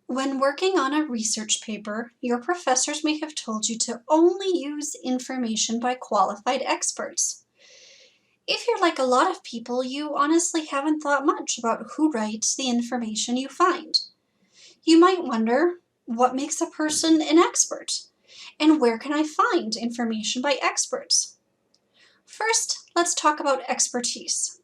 When working on a research paper, your professors may have told you to only use information by qualified experts. If you're like a lot of people, you honestly haven't thought much about who writes the information you find. You might wonder, what makes a person an expert? And where can I find information by experts? First, let's talk about expertise.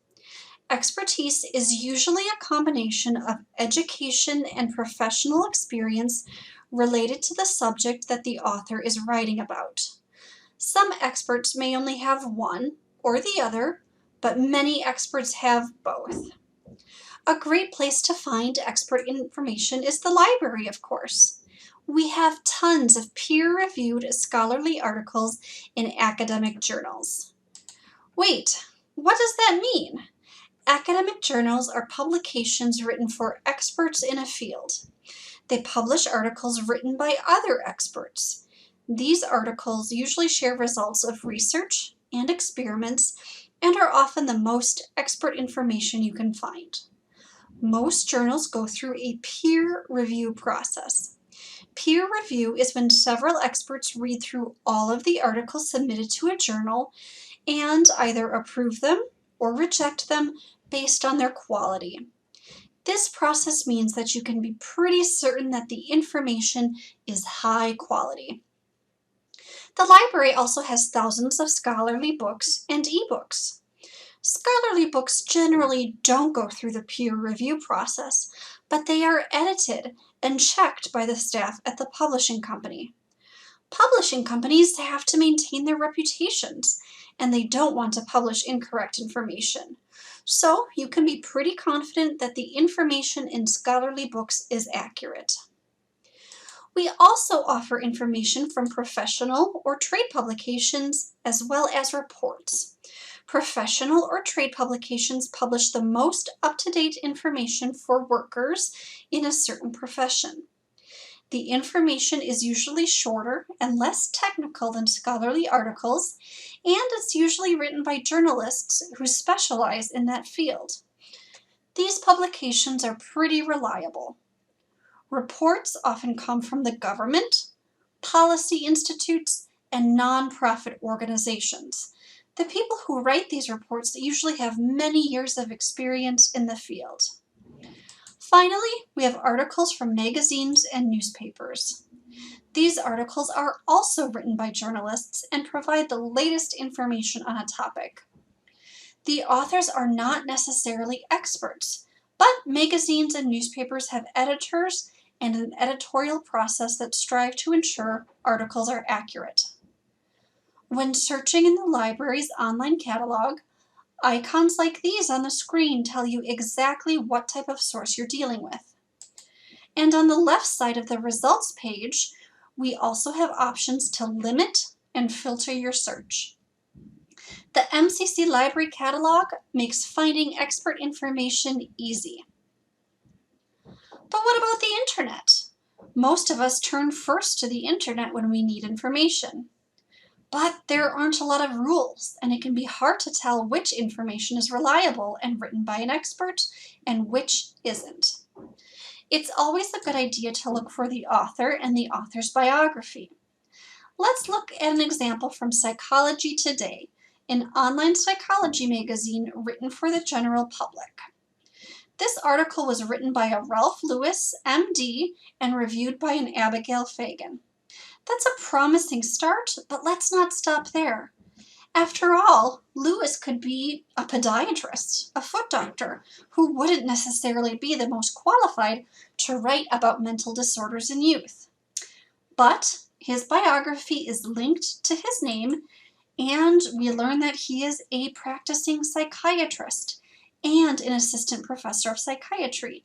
Expertise is usually a combination of education and professional experience related to the subject that the author is writing about. Some experts may only have one or the other, but many experts have both. A great place to find expert information is the library, of course. We have tons of peer-reviewed scholarly articles in academic journals. Wait, what does that mean? Academic journals are publications written for experts in a field. They publish articles written by other experts. These articles usually share results of research and experiments and are often the most expert information you can find. Most journals go through a peer review process. Peer review is when several experts read through all of the articles submitted to a journal and either approve them or reject them based on their quality. This process means that you can be pretty certain that the information is high quality. The library also has thousands of scholarly books and ebooks. Scholarly books generally don't go through the peer review process, but they are edited and checked by the staff at the publishing company. Publishing companies have to maintain their reputations, and they don't want to publish incorrect information. So you can be pretty confident that the information in scholarly books is accurate. We also offer information from professional or trade publications as well as reports. Professional or trade publications publish the most up-to-date information for workers in a certain profession. The information is usually shorter and less technical than scholarly articles, and it's usually written by journalists who specialize in that field. These publications are pretty reliable. Reports often come from the government, policy institutes, and nonprofit organizations. The people who write these reports usually have many years of experience in the field. Finally, we have articles from magazines and newspapers. These articles are also written by journalists and provide the latest information on a topic. The authors are not necessarily experts, but magazines and newspapers have editors and an editorial process that strive to ensure articles are accurate. When searching in the library's online catalog, icons like these on the screen tell you exactly what type of source you're dealing with. And on the left side of the results page, we also have options to limit and filter your search. The MCC Library Catalog makes finding expert information easy. But what about the internet? Most of us turn first to the internet when we need information. But there aren't a lot of rules, and it can be hard to tell which information is reliable and written by an expert and which isn't. It's always a good idea to look for the author and the author's biography. Let's look at an example from Psychology Today, an online psychology magazine written for the general public. This article was written by a Ralph Lewis, MD, and reviewed by an Abigail Fagan. That's a promising start, but let's not stop there. After all, Lewis could be a podiatrist, a foot doctor, who wouldn't necessarily be the most qualified to write about mental disorders in youth. But his biography is linked to his name, and we learn that he is a practicing psychiatrist and an assistant professor of psychiatry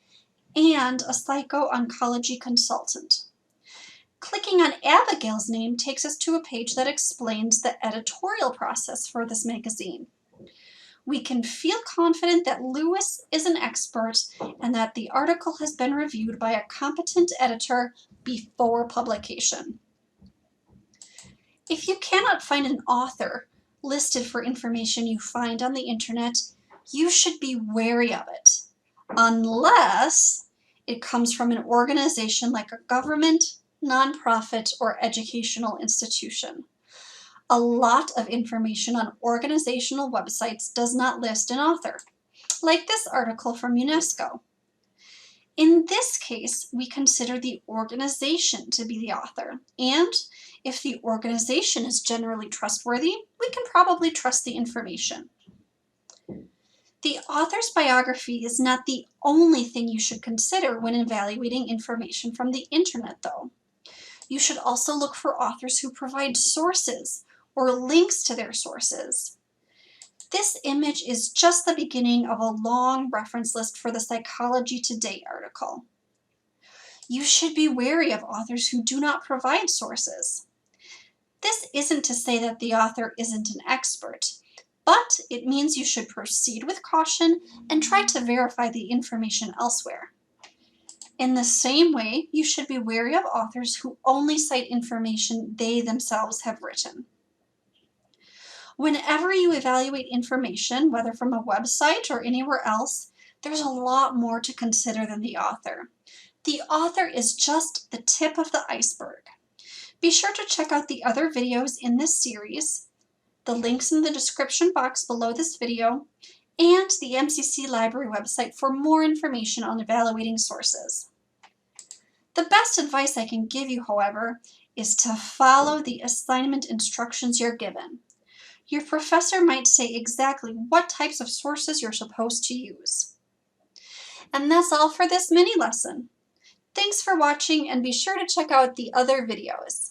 and a psycho-oncology consultant. Clicking on Abigail's name takes us to a page that explains the editorial process for this magazine. We can feel confident that Lewis is an expert and that the article has been reviewed by a competent editor before publication. If you cannot find an author listed for information you find on the internet, you should be wary of it, unless it comes from an organization like a government, nonprofit, or educational institution. A lot of information on organizational websites does not list an author, like this article from UNESCO. In this case, we consider the organization to be the author, and if the organization is generally trustworthy, we can probably trust the information. The author's biography is not the only thing you should consider when evaluating information from the internet, though. You should also look for authors who provide sources or links to their sources. This image is just the beginning of a long reference list for the Psychology Today article. You should be wary of authors who do not provide sources. This isn't to say that the author isn't an expert, but it means you should proceed with caution and try to verify the information elsewhere. In the same way, you should be wary of authors who only cite information they themselves have written. Whenever you evaluate information, whether from a website or anywhere else, there's a lot more to consider than the author. The author is just the tip of the iceberg. Be sure to check out the other videos in this series, the links in the description box below this video, and the MCC Library website for more information on evaluating sources. The best advice I can give you, however, is to follow the assignment instructions you're given. Your professor might say exactly what types of sources you're supposed to use. And that's all for this mini lesson. Thanks for watching, and be sure to check out the other videos.